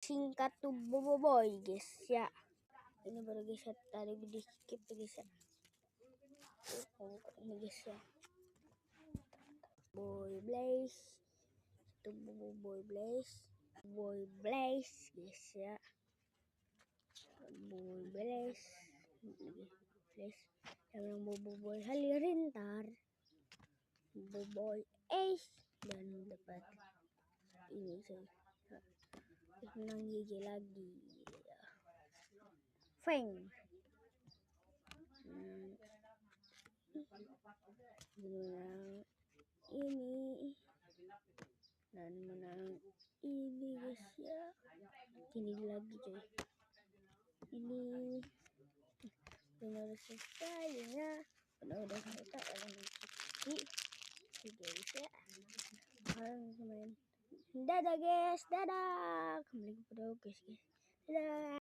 singkat tuh boboiboy guys ya. Ini baru guys ya, tadi di skip guys ya. Ini guys ya. Boy Blaze. Itu Boy Blaze. Boy Blaze guys ya. Boy Blaze. Blaze. Yang Boy Halilintar. Boy Ace. Dan dapat ini sih. Menang GG lagi ya. Feng menang ini dan menang ini guys ya. Ini lagi coy, ini benar selesai ya, udah selesai guys ya. Sekarang main. Dadah guys, dadah, kembali ke video guys. Dadah.